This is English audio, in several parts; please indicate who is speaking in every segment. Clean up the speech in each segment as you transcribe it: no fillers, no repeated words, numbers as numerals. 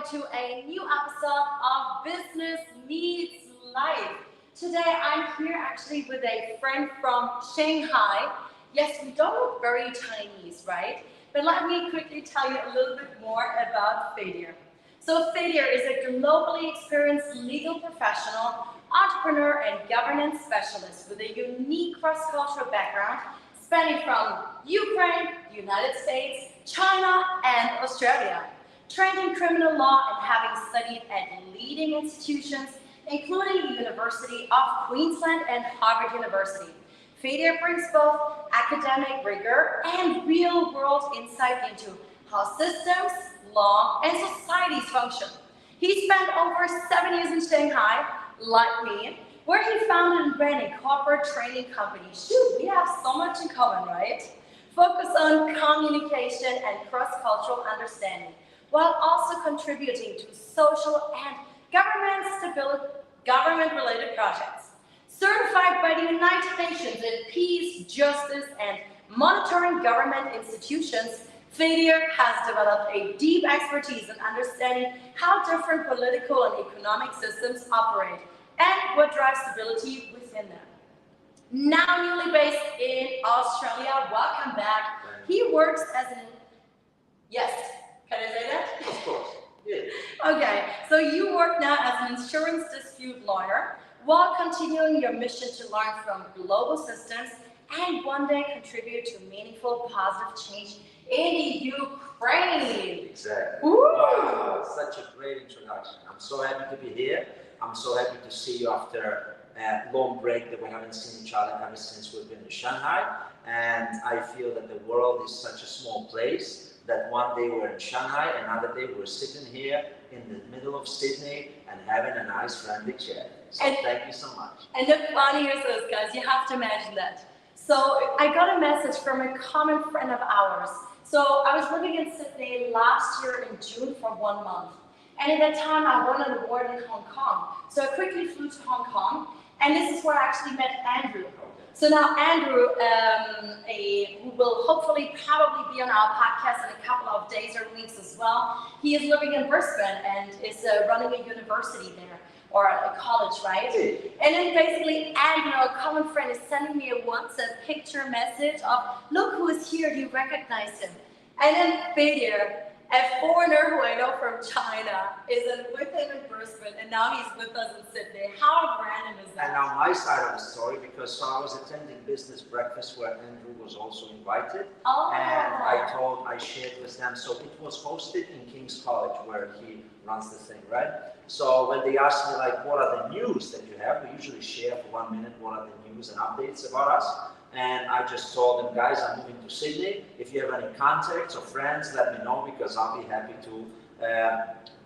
Speaker 1: to a new episode of Business Meets Life. Today I'm here actually with a friend from Shanghai. Yes, we don't look very Chinese, right? But let me quickly tell you a little bit more about Fadir. So Fadir is a globally experienced legal professional, entrepreneur, and governance specialist with a unique cross-cultural background spanning from Ukraine, United States, China, and Australia. Trained in criminal law and having studied at leading institutions, including the University of Queensland and Harvard University. Fadir brings both academic rigor and real-world insight into how systems, law, and societies function. He spent over 7 years in Shanghai, like me, where he founded and ran a corporate training company. Shoot, we have so much in common, right? Focus on communication and cross-cultural understanding, while also contributing to social and government-related projects. Certified by the United Nations in peace, justice, and monitoring government institutions, Fadir has developed a deep expertise in understanding how different political and economic systems operate and what drives stability within them. Now newly based in Australia, welcome back. He works as an... Yes, can I say that?
Speaker 2: Of course, yeah.
Speaker 1: Okay, so you work now as an insurance dispute lawyer while continuing your mission to learn from global systems and one day contribute to meaningful, positive change in the Ukraine.
Speaker 2: Exactly.
Speaker 1: Ooh.
Speaker 2: Wow, such a great introduction. I'm so happy to be here. I'm so happy to see you after a long break that we haven't seen each other ever since we've been in Shanghai. And I feel that the world is such a small place that one day we're in Shanghai, another day we're sitting here in the middle of Sydney and having a nice friendly chat. So thank you so much.
Speaker 1: And the funniest is, guys, you have to imagine that. So I got a message from a common friend of ours. So I was living in Sydney last year in June for 1 month. And at that time I won an award in Hong Kong. So I quickly flew to Hong Kong, and this is where I actually met Andrew. So now Andrew, who will hopefully probably be on our podcast in a couple of days or weeks as well, he is living in Brisbane and is running a university there, or a college, right? And then basically Andrew, a common friend, is sending me a WhatsApp picture message of, look who is here, do you recognize him? And then Fadir, a foreigner who I know from China, is with him in Brisbane, and now he's with us in Sydney. How random is that?
Speaker 2: And now my side of the story, because so I was attending business breakfast where Andrew was also invited, and I shared with them. So it was hosted in King's College, where he runs the thing, right? So when they asked me like, what are the news that you have, we usually share for 1 minute what are the news and updates about us. And I just told them, guys, I'm moving to Sydney. If you have any contacts or friends, let me know, because I'll be happy to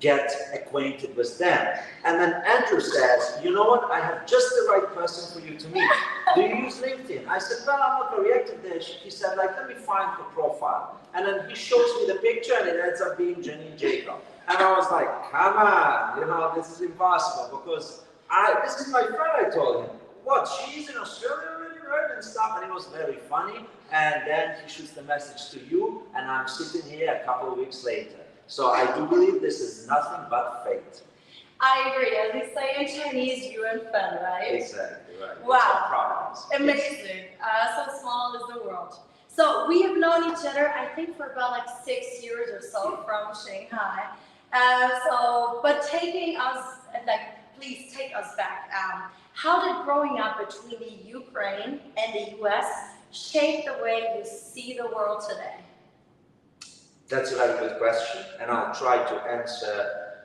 Speaker 2: get acquainted with them. And then Andrew says, you know what? I have just the right person for you to meet. Do you use LinkedIn? I said, well, I'm not very active there. He said, like, let me find her profile. And then he shows me the picture, and it ends up being Jenny Jacob. And I was like, come on, you know, this is impossible, because this is my friend, I told him. What, she's in Australia already, right? And stuff, and it was very funny. And then he shoots the message to you, and I'm sitting here a couple of weeks later. So I do believe this is nothing but fate.
Speaker 1: I agree. As we say in Chinese, you and Fen, right?
Speaker 2: Exactly, right.
Speaker 1: Wow. Amazing. So small is the world. So we have known each other, I think, for about like 6 years or so from Shanghai. But taking us, please take us back. How did growing up between the Ukraine and the US shape the way you see the world today?
Speaker 2: That's a very good question, and I'll try to answer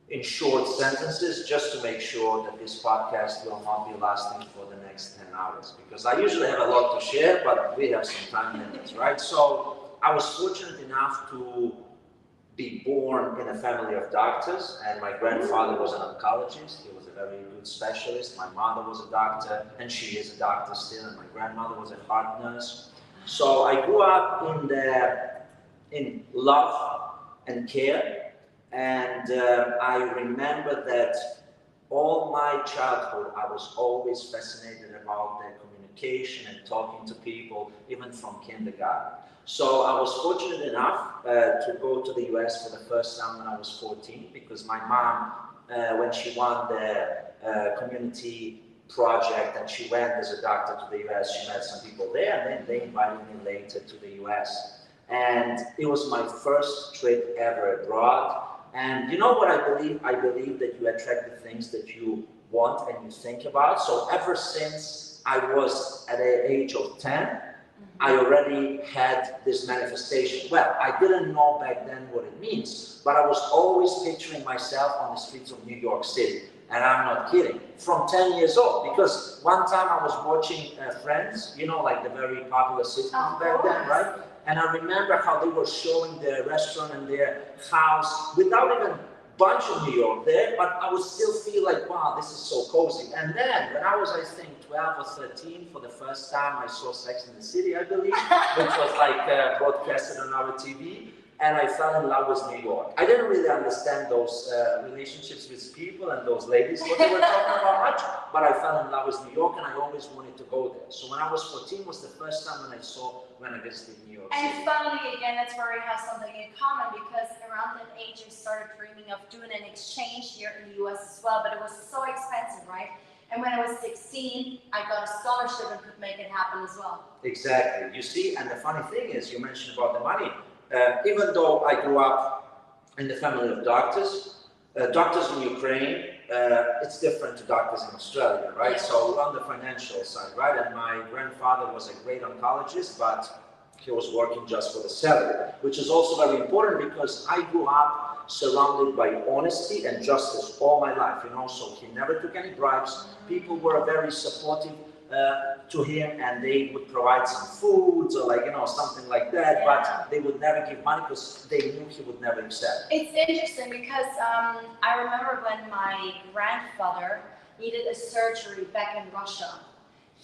Speaker 2: in short sentences just to make sure that this podcast will not be lasting for the next 10 hours, because I usually have a lot to share, but we have some time limits, right? So I was fortunate enough to be born in a family of doctors, and my grandfather was an oncologist. He was a very good specialist. My mother was a doctor, and she is a doctor still, and my grandmother was a heart nurse. So I grew up in love and care, and I remember that all my childhood I was always fascinated about the communication and talking to people, even from kindergarten. So I was fortunate enough to go to the US for the first time when I was 14, because my mom, when she won the community project and she went as a doctor to the US, she met some people there, and then they invited me later to the US. And it was my first trip ever abroad. And you know what I believe? I believe that you attract the things that you want and you think about. So ever since I was at the age of 10, I already had this manifestation. Well, I didn't know back then what it means, but I was always picturing myself on the streets of New York City. And I'm not kidding, from 10 years old, because one time I was watching Friends, you know, like the very popular sitcom back then, right? And I remember how they were showing their restaurant and their house without even a bunch of New York there, but I would still feel like, wow, this is so cozy. And then when I was, I think, 12 or 13, for the first time I saw Sex and the City, I believe, which was like broadcasted on our TV. And I fell in love with New York. I didn't really understand those relationships with people and those ladies, what they were talking about much, but I fell in love with New York and I always wanted to go there. So when I was 14 was the first time when I visited New York City.
Speaker 1: And finally, again, that's where we have something in common, because around that age I started dreaming of doing an exchange here in the US as well, but it was so expensive, right? And when I was 16, I got a scholarship and could make it happen as well.
Speaker 2: Exactly. You see, and the funny thing is, you mentioned about the money. Even though I grew up in the family of doctors, doctors in Ukraine, it's different to doctors in Australia, right?
Speaker 1: Yeah.
Speaker 2: So on the financial side, right? And my grandfather was a great oncologist, but he was working just for the salary, which is also very important because I grew up surrounded by honesty and justice all my life, you know, so he never took any bribes. People were very supportive to him, and they would provide some foods or like, you know, something like that,
Speaker 1: Yeah.
Speaker 2: but they would never give money because they knew he would never accept.
Speaker 1: It's interesting because I remember when my grandfather needed a surgery back in Russia.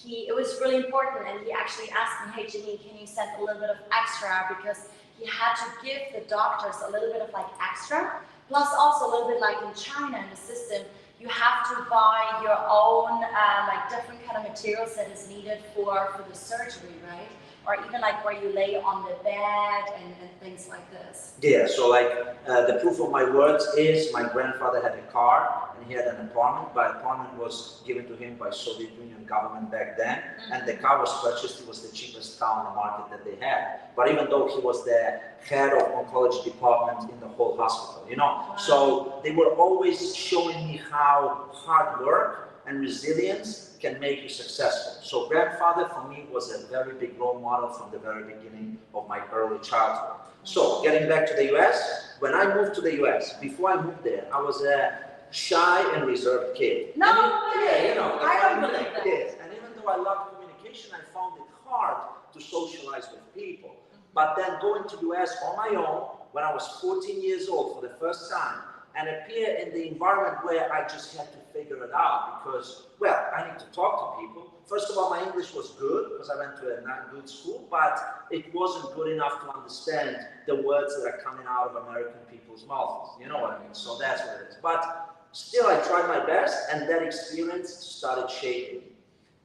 Speaker 1: It was really important, and he actually asked me, hey Janine, can you send a little bit of extra, because he had to give the doctors a little bit of like extra, plus also a little bit like in China in the system, you have to buy your own like different kind of materials that is needed for the surgery, right? Or even like where you lay on the bed and things like this.
Speaker 2: Yeah, so like the proof of my words is my grandfather had a car and he had an apartment, but apartment was given to him by Soviet Union government back then, and the car was purchased. It was the cheapest car on the market that they had. But even though he was the head of oncology department in the whole hospital, you know,
Speaker 1: Wow.
Speaker 2: so they were always showing me how hard work and resilience can make you successful. So grandfather for me was a very big role model from the very beginning of my early childhood. So getting back to the US, when I moved to the US, before I moved there, I was a shy and reserved kid.
Speaker 1: No way!
Speaker 2: Yeah, you know,
Speaker 1: I don't believe that.
Speaker 2: Yes, and even though I loved communication, I found it hard to socialize with people. But then going to US on my own, when I was 14 years old for the first time, and appear in the environment where I just had to figure it out because, well, I need to talk to people. First of all, my English was good because I went to a not good school, but it wasn't good enough to understand the words that are coming out of American people's mouths. You know what I mean? So that's what it is. But still, I tried my best, and that experience started shaping me.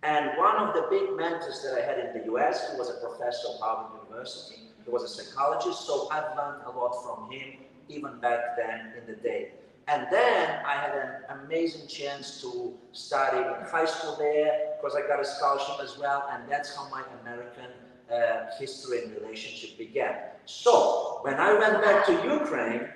Speaker 2: And one of the big mentors that I had in the US, who was a professor at Harvard University, he was a psychologist, so I've learned a lot from him even back then in the day. And then I had an amazing chance to study in high school there because I got a scholarship as well, and that's how my American history and relationship began. So when I went back to Ukraine,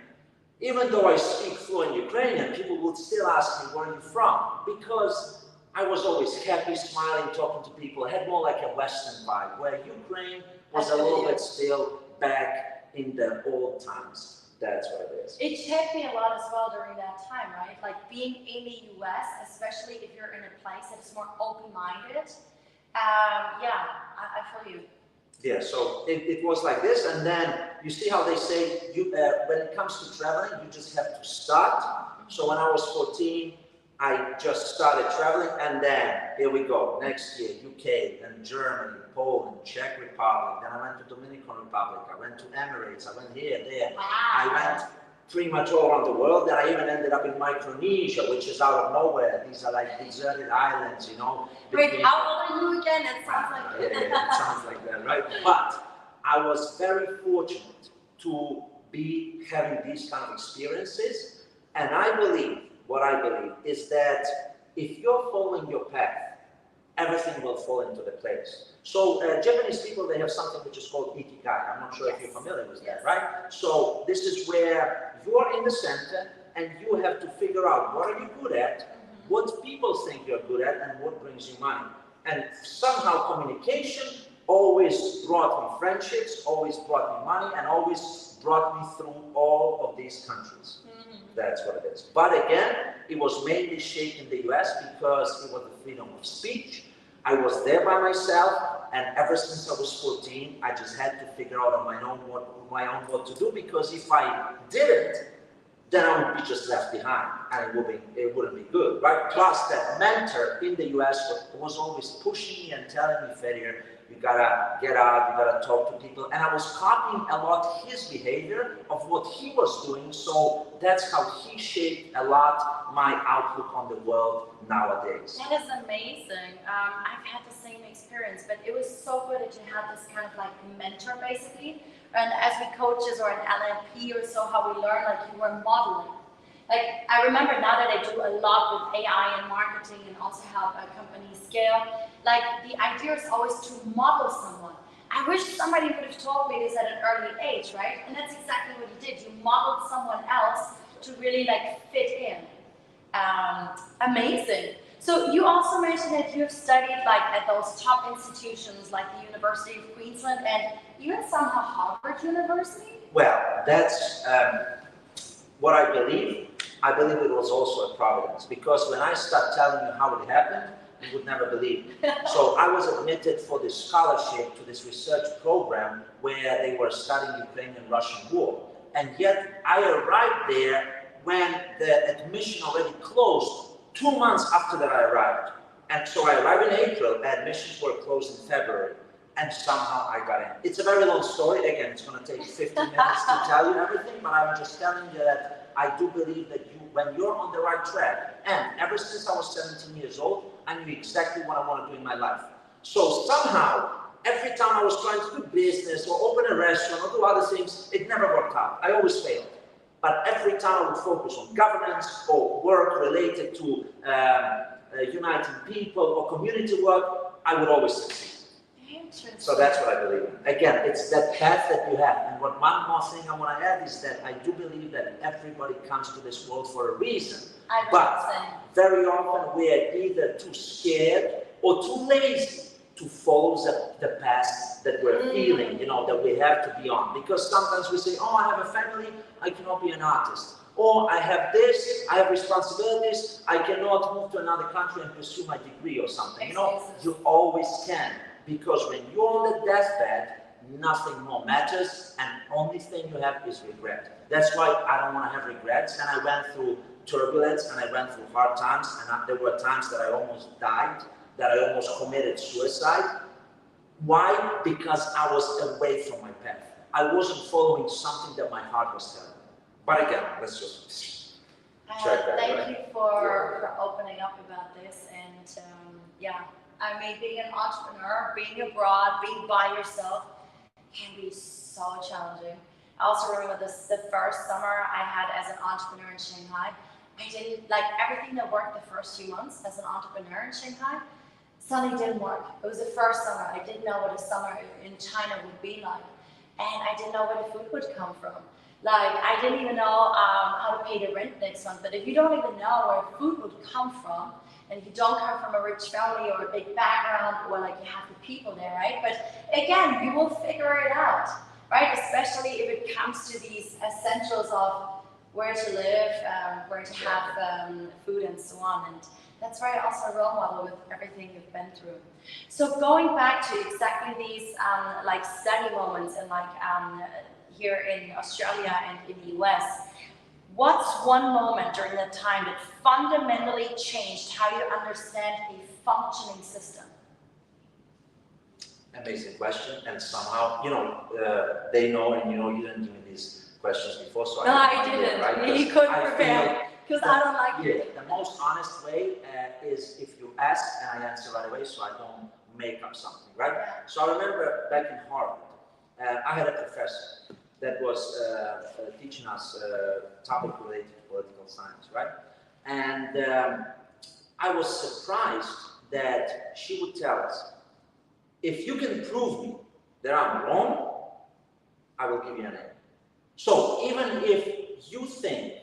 Speaker 2: even though I speak fluent Ukrainian, people would still ask me, where are you from? Because I was always happy, smiling, talking to people. I had more like a Western vibe, where Ukraine was a little bit still back in the old times. That's what it is.
Speaker 1: It shaped me a lot as well during that time, right? Like being in the US, especially if you're in a place that is more open-minded. Yeah, I feel you.
Speaker 2: Yeah, so it was like this, and then you see how they say when it comes to traveling, you just have to start. So when I was 14, I just started traveling, and then here we go. Next year, UK, then Germany, Poland, Czech Republic. Then I went to Dominican Republic. I went to Emirates. I went here, there.
Speaker 1: Wow.
Speaker 2: I went pretty much all around the world. Then I even ended up in Micronesia, which is out of nowhere. These are like deserted islands, you know.
Speaker 1: Wait, how old are you again? It sounds like
Speaker 2: it sounds like that, right? But I was very fortunate to be having these kind of experiences, and I believe, what I believe is that if you're following your path, everything will fall into the place. So Japanese people, they have something which is called ikigai. I'm not sure if you're familiar with that, right? So this is where you're in the center and you have to figure out what are you good at, what people think you're good at, and what brings you money. And somehow communication always brought me friendships, always brought me money, and always brought me through all of these countries. That's what it is. But again, it was mainly shaped in the US because it was the freedom of speech. I was there by myself, and ever since I was 14, I just had to figure out on my own what to do, because if I didn't, then I would be just left behind, and it wouldn't be good, right? Plus, that mentor in the US was always pushing me and telling me, Fedir, you gotta get out, you gotta talk to people. And I was copying a lot his behavior of what he was doing, so that's how he shaped a lot my outlook on the world nowadays.
Speaker 1: That is amazing. I've had the same experience, but it was so good that you had this kind of like mentor basically. And as we coaches or an LNP or so, how we learn, like you were modeling. Like I remember now that I do a lot with AI and marketing and also help a company scale, like the idea is always to model someone. I wish somebody would have told me this at an early age, right? And that's exactly what you did. You modeled someone else to really like fit in. Amazing. So you also mentioned that you have studied like at those top institutions like the University of Queensland and even somehow Harvard University?
Speaker 2: Well, that's what I believe. I believe it was also a providence, because when I start telling you how it happened, you would never believe it. So I was admitted for this scholarship to this research program where they were studying Ukrainian-Russian war. And yet I arrived there when the admission already closed 2 months after that I arrived. And so I arrived in April, admissions were closed in February, and somehow I got in. It's a very long story. Again, it's going to take 15 minutes to tell you everything, but I'm just telling you that I do believe that when you're on the right track, and ever since I was 17 years old, I knew exactly what I want to do in my life. So somehow, every time I was trying to do business or open a restaurant or do other things, it never worked out. I always failed. But every time I would focus on governance or work related to uniting people or community work, I would always succeed. So that's what I believe in. Again, it's that path that you have. And one more thing I want to add is that I do believe that everybody comes to this world for a reason. But very often we are either too scared or too lazy to follow the path that we're feeling, you know, that we have to be on. Because sometimes we say, oh, I have a family, I cannot be an artist. Or I have this, I have responsibilities, I cannot move to another country and pursue my degree or something. You know, you always can. Because when you're on the deathbed, nothing more matters, and only thing you have is regret. That's why I don't want to have regrets, and I went through turbulence, and I went through hard times, and there were times that I almost died, that I almost committed suicide. Why? Because I was away from my path. I wasn't following something that my heart was telling me. But again, let's just check that.
Speaker 1: Thank you for opening up about this, and yeah. I mean, being an entrepreneur, being abroad, being by yourself can be so challenging. I also remember the first summer I had as an entrepreneur in Shanghai. I didn't, like everything that worked the first few months as an entrepreneur in Shanghai, suddenly didn't work. It was the first summer. I didn't know what a summer in China would be like. And I didn't know where the food would come from. Like, I didn't even know how to pay the rent next month. But if you don't even know where food would come from, and you don't come from a rich family or a big background, or like you have the people there, right? But again, you will figure it out, right? Especially if it comes to these essentials of where to live, where to have food and so on. And that's why also a role model with everything you've been through. So going back to exactly these like study moments and like here in Australia and in the US, what's one moment during that time that fundamentally changed how you understand a functioning system?
Speaker 2: Amazing question, and somehow, you know, they know, and you know, you didn't give me this questions before, so
Speaker 1: No,
Speaker 2: I
Speaker 1: I didn't.
Speaker 2: right?
Speaker 1: You couldn't
Speaker 2: I
Speaker 1: prepare because I don't like
Speaker 2: Yeah,
Speaker 1: it.
Speaker 2: the most honest way is if you ask and I answer right away, so I don't make up something, right? So I remember back in Harvard, I had a professor that was teaching us a topic related to political science, right? And I was surprised that she would tell us, if you can prove me that I'm wrong, I will give you an A. So even if you think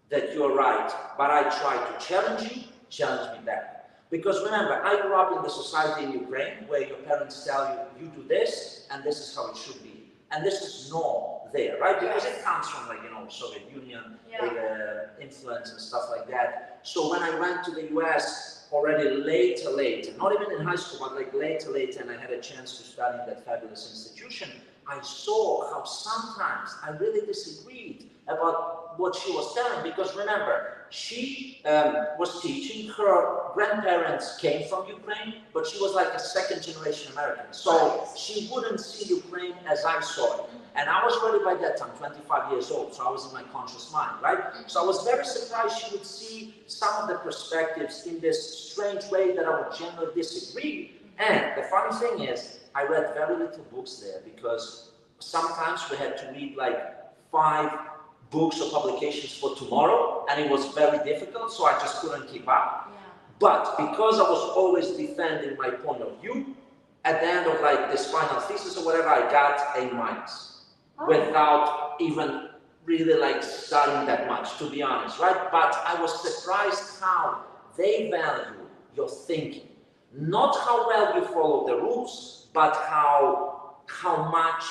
Speaker 2: that you're right, but I try to challenge me back. Because remember, I grew up in the society in Ukraine where your parents tell you, you do this, and this is how it should be. And this is normal there, right? Because it comes from, like, you know, Soviet Union, influence and stuff like that. So when I went to the US already later, not even in high school, but like later, and I had a chance to study in that fabulous institution, I saw how sometimes I really disagreed about what she was telling, because remember, she was teaching, her grandparents came from Ukraine, but she was like a second generation American. So she wouldn't see Ukraine as I saw it. And I was already by that time 25 years old, so I was in my conscious mind, right? So I was very surprised she would see some of the perspectives in this strange way that I would generally disagree. And the funny thing is, I read very little books there because sometimes we had to read like 5 books or publications for tomorrow, and it was very difficult, so I just couldn't keep up. But because I was always defending my point of view, at the end of like this final thesis or whatever, I got A- without even really like studying that much, to be honest, right? But I was surprised how they value your thinking. Not how well you follow the rules, but how much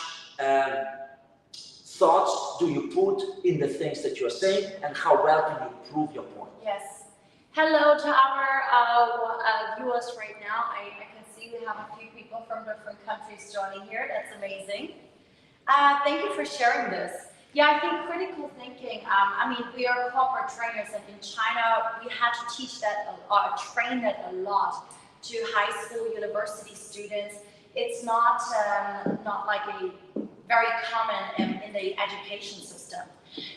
Speaker 2: thoughts do you put in the things that you're saying, and how well can you prove your point?
Speaker 1: Yes. Hello to our viewers right now. I can see we have a few people from different countries joining here. That's amazing. Thank you for sharing this. Yeah, I think critical thinking, I mean, we are corporate trainers, and in China, we had to teach that, train that a lot to high school, university students. It's not like a very common in the education system.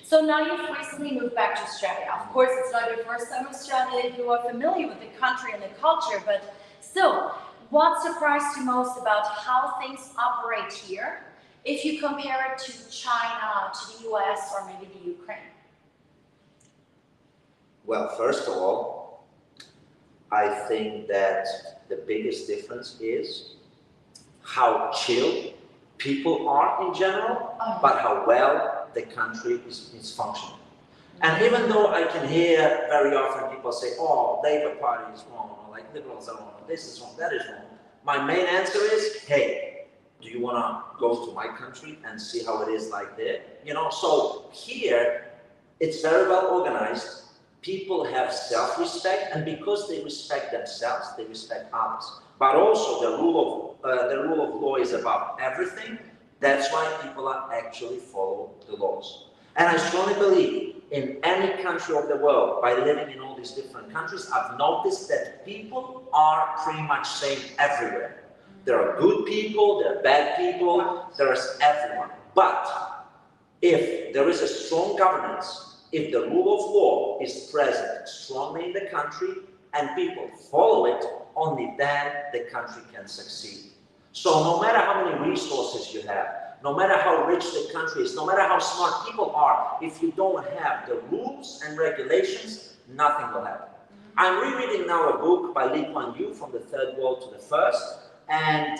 Speaker 1: So now you've recently moved back to Australia. Of course, it's not your first time in Australia. You are familiar with the country and the culture, but still, what surprised you most about how things operate here if you compare it to China, to the US, or maybe the Ukraine?
Speaker 2: Well, first of all, I think that the biggest difference is how chill people are in general, but how well the country is functioning. And even though I can hear very often people say, oh, Labour Party is wrong, or like Liberals are wrong, this is wrong, that is wrong, my main answer is, hey, do you want to go to my country and see how it is like there? You know, so here, it's very well organized. People have self-respect, and because they respect themselves, they respect others. But also the rule of law is above everything. That's why people are actually follow the laws. And I strongly believe in any country of the world, by living in all these different countries, I've noticed that people are pretty much same everywhere. There are good people, there are bad people, there is everyone. But if there is a strong governance, if the rule of law is present strongly in the country and people follow it, only then the country can succeed. So no matter how many resources you have, no matter how rich the country is, no matter how smart people are, if you don't have the rules and regulations, nothing will happen. I'm rereading now a book by Lee Kuan Yew, From the Third World to the First, and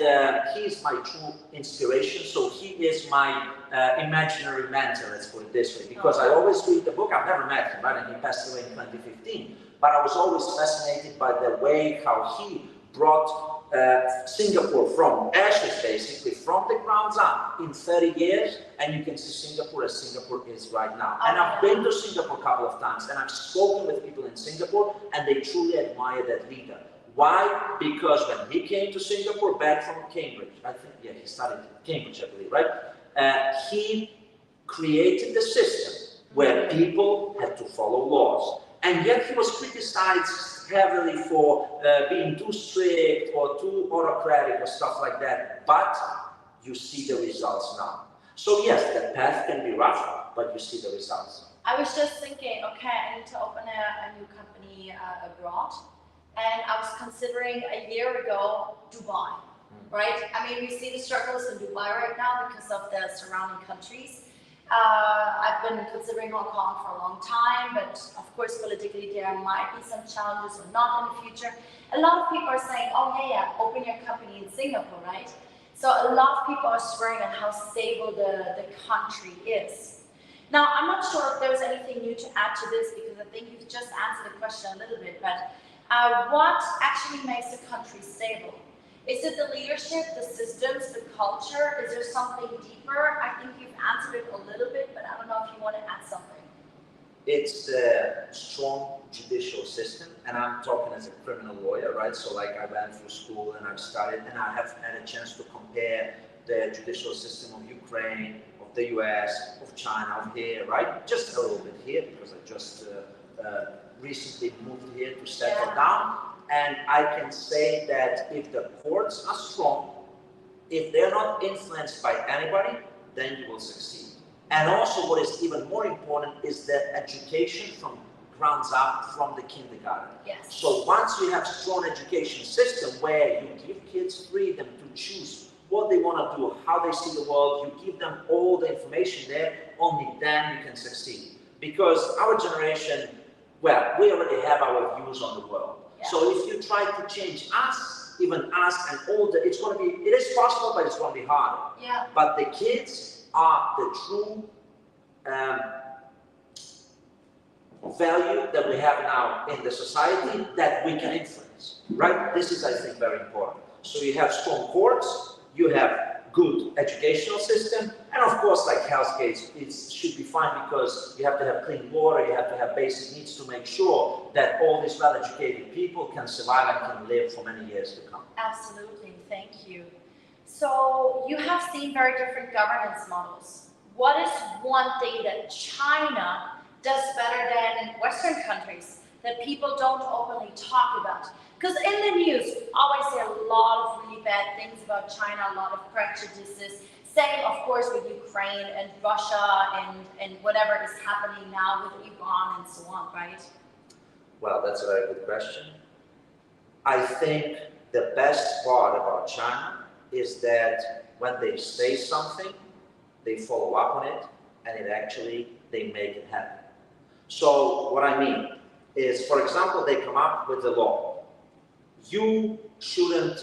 Speaker 2: he's my true inspiration, so he is my imaginary mentor, let's put it this way, because I always read the book. I've never met him, right, and he passed away in 2015, but I was always fascinated by the way how he brought Singapore from ashes, basically, from the ground up in 30 years, and you can see Singapore as Singapore is right now. And I've been to Singapore a couple of times, and I've spoken with people in Singapore, and they truly admire that leader. Why? Because when he came to Singapore, back from Cambridge, I think, yeah, he studied at Cambridge, I believe, right? He created the system where people had to follow laws. And yet he was criticized heavily for being too strict or too autocratic or stuff like that. But you see the results now. So yes, the path can be rough, but you see the results.
Speaker 1: I was just thinking, okay, I need to open a new company abroad. And I was considering a year ago Dubai, right? I mean, we see the struggles in Dubai right now because of the surrounding countries. I've been considering Hong Kong for a long time, but of course, politically, there might be some challenges or not in the future. A lot of people are saying, oh, yeah, open your company in Singapore, right? So a lot of people are swearing on how stable the country is. Now, I'm not sure if there's anything new to add to this because I think you've just answered the question a little bit, but what actually makes a country stable? Is it the leadership, the systems, the culture? Is there something deeper? I think you've answered it a little bit, but I don't know if you want to add something.
Speaker 2: It's a strong judicial system, and I'm talking as a criminal lawyer, right? So like I went through school and I've studied, and I have had a chance to compare the judicial system of Ukraine, of the US, of China, of here, right? Just a little bit here because I just recently moved here to settle down. And I can say that if the courts are strong, if they're not influenced by anybody, then you will succeed. And also what is even more important is the education from grounds up, from the kindergarten.
Speaker 1: Yes.
Speaker 2: So once you have strong education system where you give kids freedom to choose what they want to do, how they see the world, you give them all the information there, only then you can succeed. Because our generation, well, we already have our views on the world. Yeah. So if you try to change us, even us and older, it is possible, but it's going to be hard.
Speaker 1: Yeah.
Speaker 2: But the kids are the true value that we have now in the society that we can influence, right? This is, I think, very important. So you have strong courts, you have good educational system, and of course, like healthcare, it should be fine because you have to have clean water, you have to have basic needs to make sure that all these well-educated people can survive and can live for many years to come.
Speaker 1: Absolutely, thank you. So you have seen very different governance models. What is one thing that China does better than Western countries that people don't openly talk about? Because in the news, we always say a lot of really bad things about China, a lot of prejudices. Same, of course, with Ukraine and Russia and whatever is happening now with Iran and so on, right?
Speaker 2: Well, that's a very good question. I think the best part about China is that when they say something, they follow up on it, and they make it happen. So what I mean is, for example, they come up with the law. You shouldn't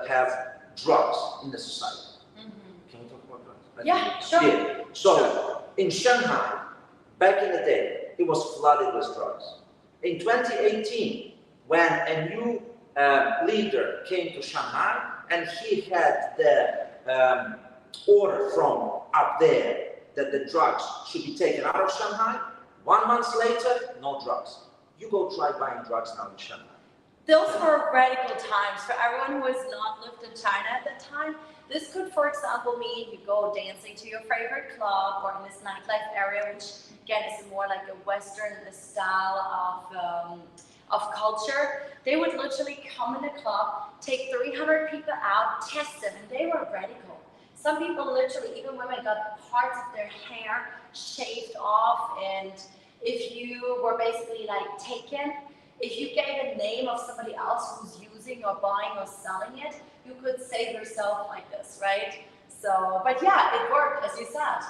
Speaker 2: have drugs in the society. Mm-hmm. Can we talk about drugs?
Speaker 1: Yeah, sure.
Speaker 2: Yeah. So in Shanghai, back in the day, it was flooded with drugs. In 2018, when a new leader came to Shanghai and he had the order from up there that the drugs should be taken out of Shanghai, 1 month later, no drugs. You go try buying drugs now in Shanghai.
Speaker 1: Those were radical times. For everyone who has not lived in China at that time, this could, for example, mean you go dancing to your favorite club or in this nightlife area, which again is more like a Western style of culture. They would literally come in the club, take 300 people out, test them, and they were radical. Some people literally, even women, got parts of their hair shaved off, and if you were basically like taken, if you gave a name of somebody else who's using or buying or selling it, you could save yourself like this, right? So, but yeah, it worked, as you said.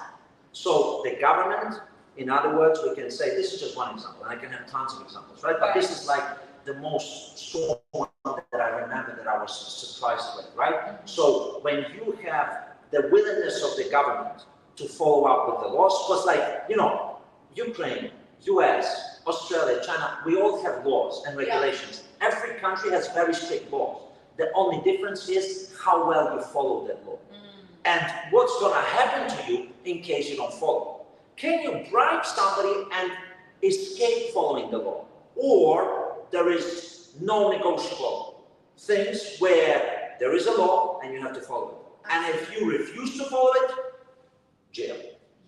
Speaker 2: So the government, in other words, we can say, this is just one example, and I can have tons of examples, right? But this is like the most strong one that I remember that I was surprised with, right? Mm-hmm. So when you have the willingness of the government to follow up with the laws, because like, you know, Ukraine, US, Australia, China, we all have laws and regulations. Yeah. Every country has very strict laws. The only difference is how well you follow that law. And what's going to happen to you in case you don't follow. Can you bribe somebody and escape following the law? Or there is no negotiable things where there is a law and you have to follow it. And if you refuse to follow it, jail.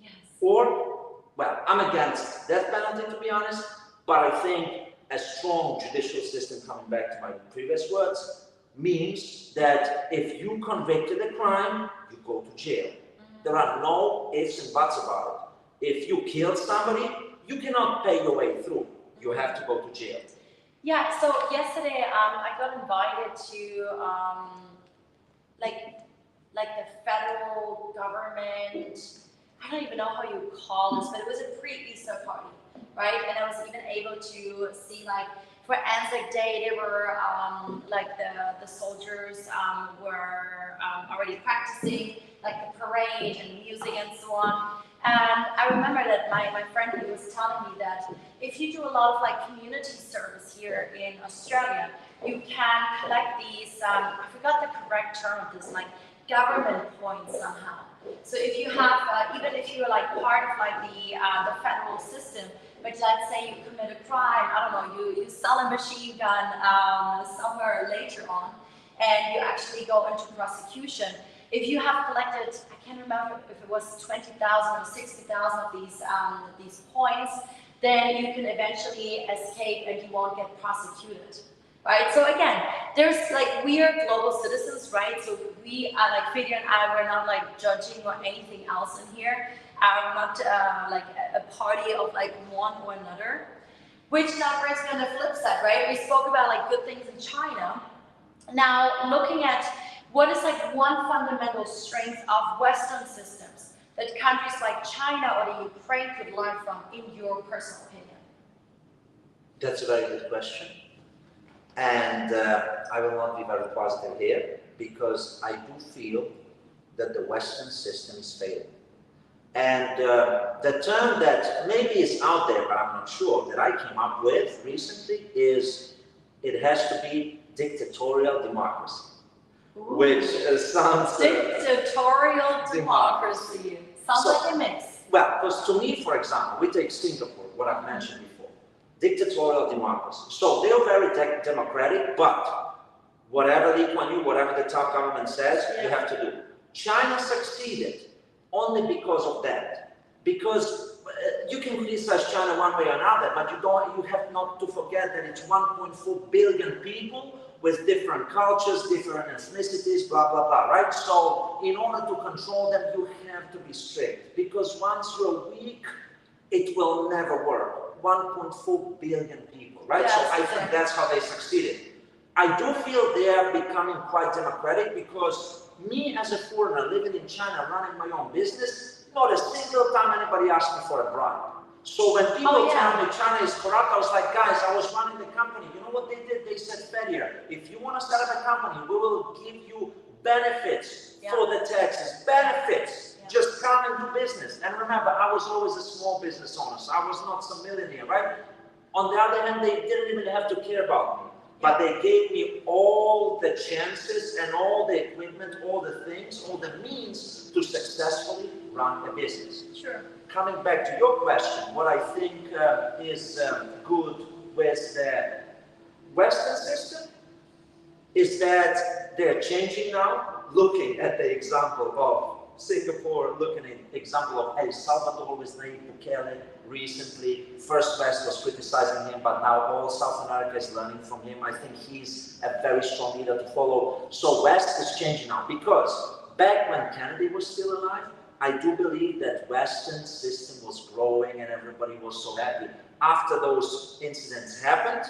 Speaker 1: Yes.
Speaker 2: Or, well, I'm against death penalty, to be honest, but I think a strong judicial system, coming back to my previous words, means that if you convicted a crime, you go to jail. There are no ifs and buts about it. If you kill somebody, you cannot pay your way through. You have to go to jail.
Speaker 1: Yeah, so yesterday I got invited to like the federal government, I don't even know how you call this, but it was a pre-Easter party, right? And I was even able to see, like, for Anzac Day, they were like the soldiers were already practicing like the parade and music and so on. And I remember that my friend, he was telling me that if you do a lot of like community service here in Australia, you can collect these, I forgot the correct term of this, like government points somehow. So if you have, even if you're like part of like the federal system, but let's say you commit a crime, I don't know, you sell a machine gun somewhere later on, and you actually go into prosecution. If you have collected, I can't remember if it was 20,000 or 60,000 of these points, then you can eventually escape and you won't get prosecuted. Right? So again, there's like, we are global citizens, right? So we are like, Fidya and I, we're not like judging or anything else in here. We're not like a party of like one or another. Which now brings me on the flip side, right? We spoke about like good things in China. Now looking at what is like one fundamental strength of Western systems that countries like China or the Ukraine could learn from, in your personal opinion?
Speaker 2: That's a very good question. And I will not be very positive here, because I do feel that the Western system is failing. And the term that maybe is out there, but I'm not sure, that I came up with recently is, it has to be dictatorial democracy.
Speaker 1: Ooh.
Speaker 2: Which sounds...
Speaker 1: Dictatorial democracy. Sounds
Speaker 2: So,
Speaker 1: like a mix.
Speaker 2: Well, because to me, for example, we take Singapore, what I've mentioned before. Dictatorial democracy. So they're very democratic, but whatever Lee Kuan Yew, whatever the top government says, you have to do. China succeeded only because of that. Because you can criticize China one way or another, but you have not to forget that it's 1.4 billion people with different cultures, different ethnicities, blah, blah, blah, right? So in order to control them, you have to be strict. Because once you're weak, it will never work. 1.4 billion people, right?
Speaker 1: Yes,
Speaker 2: so I think that's how they succeeded. I do feel they are becoming quite democratic, because me as a foreigner living in China, running my own business, not a single time anybody asked me for a bribe. So when people tell me China is corrupt, I was like, guys, I was running the company. You know what they did? They said, Fedya, if you want to set up a company, we will give you benefits for the taxes, benefits. Just come and do business. And remember, I was always a small business owner, so I was not some millionaire, right? On the other hand, they didn't even have to care about me. But they gave me all the chances and all the equipment, all the things, all the means to successfully run a business.
Speaker 1: Sure.
Speaker 2: Coming back to your question, what I think is good with the Western system is that they're changing now, looking at the example of Singapore, looking at the example of El Salvador with Nayib Bukele recently. First West was criticizing him, but now all South America is learning from him. I think he's a very strong leader to follow. So West is changing now, because back when Kennedy was still alive, I do believe that Western system was growing and everybody was so happy. After those incidents happened,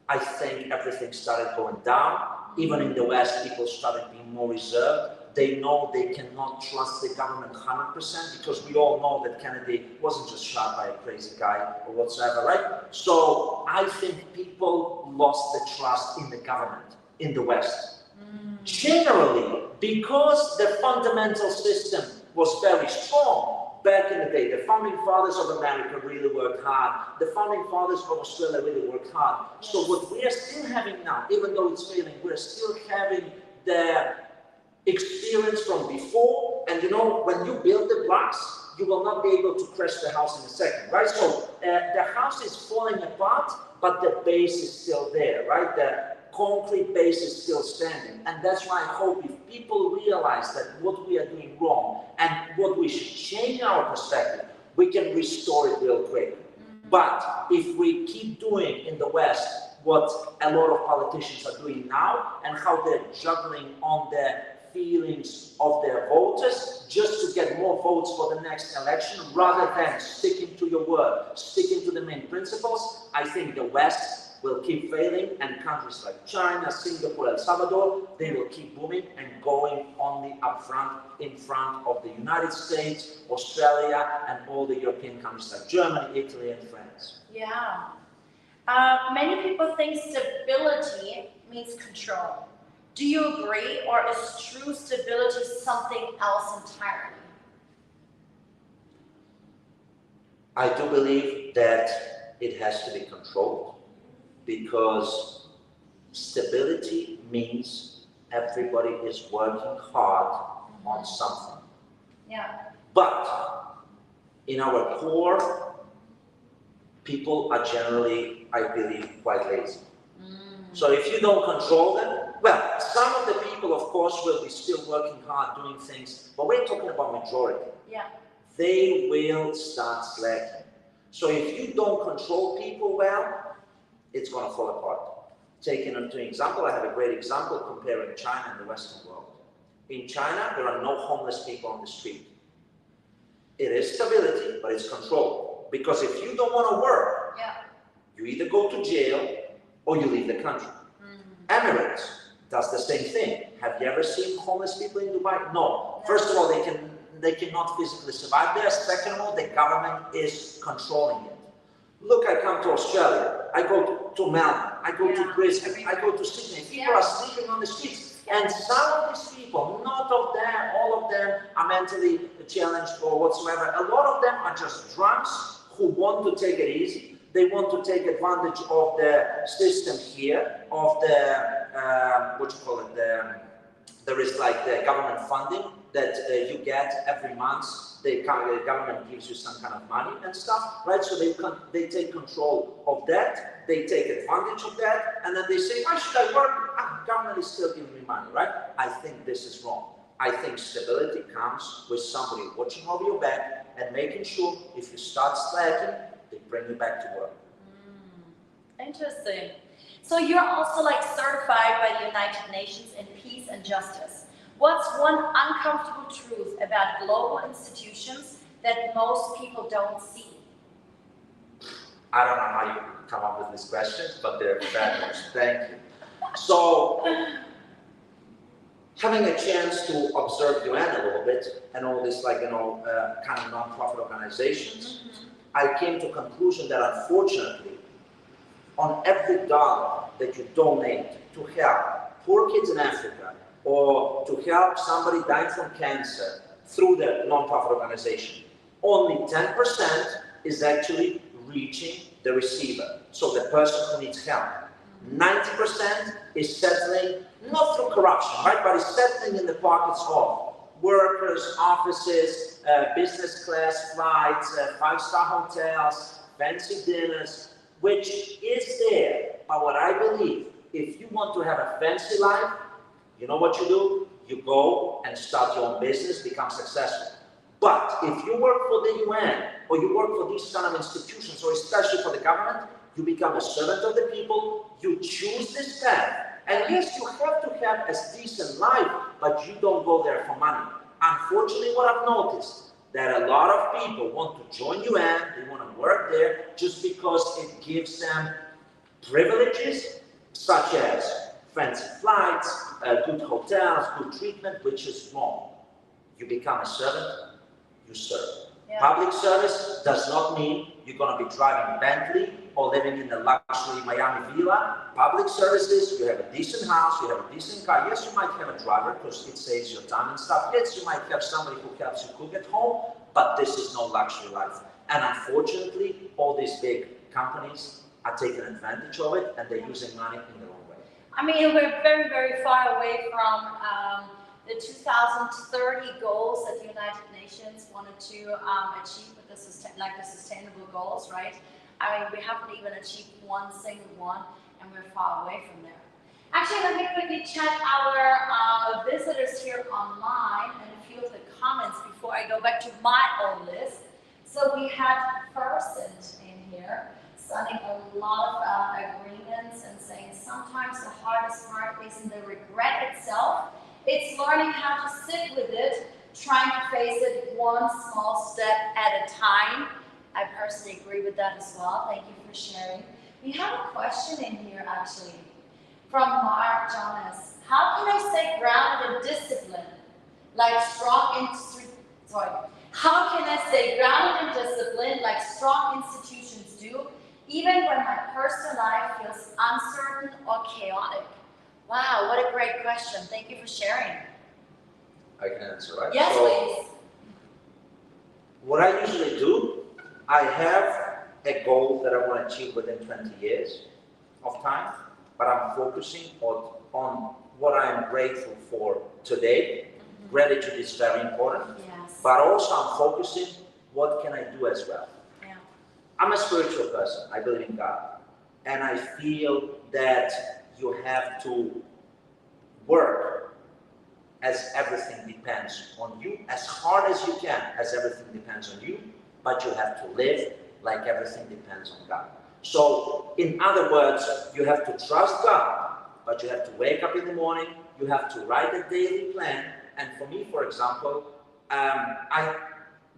Speaker 2: I think everything started going down. Even in the West, people started being more reserved. They know they cannot trust the government 100%, because we all know that Kennedy wasn't just shot by a crazy guy or whatsoever, right? So I think people lost the trust in the government in the West. Generally, because the fundamental system was very strong back in the day. The founding fathers of America really worked hard. The founding fathers of Australia really worked hard. So what we are still having now, even though it's failing, we're still having the experience from before. And you know, when you build the blocks, you will not be able to crash the house in a second, right? So the house is falling apart, but the base is still there, right? The concrete base is still standing. And that's why I hope if people realize that what we are doing wrong and what we should change our perspective, we can restore it real quick. But if we keep doing in the West what a lot of politicians are doing now, and how they're juggling on the feelings of their voters just to get more votes for the next election rather than sticking to your word, sticking to the main principles, I think the West will keep failing, and countries like China, Singapore, El Salvador, they will keep booming and going only up front, in front of the United States, Australia, and all the European countries like Germany, Italy, and France.
Speaker 1: Yeah. Many people think stability means control. Do you agree, or is true stability something else entirely?
Speaker 2: I do believe that it has to be controlled, because stability means everybody is working hard on something.
Speaker 1: Yeah.
Speaker 2: But in our core, people are generally, I believe, quite lazy. So if you don't control them, well, some of the people, of course, will be still working hard doing things, but we're talking about majority.
Speaker 1: Yeah.
Speaker 2: They will start slacking. So if you don't control people well, it's going to fall apart. Taking an example, I have a great example comparing China and the Western world. In China, there are no homeless people on the street. It is stability, but it's control. Because if you don't want to work, you either go to jail or you leave the country. Emirates does the same thing. Have you ever seen homeless people in Dubai? No. First of all, they cannot physically survive there. Second of all, the government is controlling it. Look, I come to Australia, I go to Melbourne, I go to Brisbane, I go to Sydney. People are sleeping on the streets. And some of these people, not of them, all of them are mentally challenged or whatsoever. A lot of them are just drunks who want to take it easy. They want to take advantage of the system here, of the, there is like the government funding that you get every month. The government gives you some kind of money and stuff, right? So they take control of that, they take advantage of that, and then they say, why should I work? Government is still giving me money, right? I think this is wrong. I think stability comes with somebody watching over your back and making sure if you start slacking, they bring you back to work.
Speaker 1: Interesting. So you're also like certified by the United Nations in Peace and Justice. What's one uncomfortable truth about global institutions that most people don't see?
Speaker 2: I don't know how you come up with these questions, but they're fabulous. Thank you. So, having a chance to observe UN a little bit and all this, like, kind of non-profit organizations, I came to a conclusion that unfortunately, on every dollar that you donate to help poor kids in Africa or to help somebody dying from cancer through the non-profit organization, only 10% is actually reaching the receiver, so the person who needs help. 90% is settling, not through corruption, right, but it's settling in the pockets of workers, offices, business class flights, five-star hotels, fancy dinners, which is there. But what I believe, if you want to have a fancy life, you know what you do? You go and start your own business, become successful. But if you work for the UN, or you work for these kind of institutions, or especially for the government, you become a servant of the people, you choose this path. And yes, you have to have a decent life, but you don't go there for money. Unfortunately, what I've noticed, that a lot of people want to join UN, they want to work there, just because it gives them privileges, such as fancy flights, good hotels, good treatment, which is wrong. You become a servant, you serve. Public service does not mean you're going to be driving Bentley or living in a luxury Miami villa. Public services, you have a decent house, you have a decent car. Yes, you might have a driver because it saves your time and stuff. Yes, you might have somebody who helps you cook at home, but this is no luxury life. And unfortunately, all these big companies are taking advantage of it and they're using money in the wrong way.
Speaker 1: I mean, we're very, very far away from the 2030 goals that the United Nations wanted to achieve with the sustainable goals, right? I mean, we haven't even achieved one single one, and we're far away from there. Actually, let me quickly check our visitors here online and a few of the comments before I go back to my own list. So we had Persons in here signing a lot of agreements and saying sometimes the hardest part isn't the regret itself, It's learning how to sit with it, trying to face it one small step at a time. I personally agree with that as well. Thank you for sharing. We have a question in here actually from Mark Jonas. How can I stay grounded and disciplined like how can I stay grounded and disciplined like strong institutions do, even when my personal life feels uncertain or chaotic? Wow, what a great question. Thank you for sharing.
Speaker 2: I can answer, right?
Speaker 1: Yes, please.
Speaker 2: What I usually do, I have a goal that I want to achieve within 20 years of time, but I'm focusing on what I'm grateful for today. Gratitude is very important.
Speaker 1: Yes.
Speaker 2: But also I'm focusing what can I do as well.
Speaker 1: Yeah.
Speaker 2: I'm a spiritual person. I believe in God. And I feel that you have to work as everything depends on you, as hard as you can, as everything depends on you, but you have to live like everything depends on God. So, in other words, you have to trust God, but you have to wake up in the morning, you have to write a daily plan. And for me, for example, I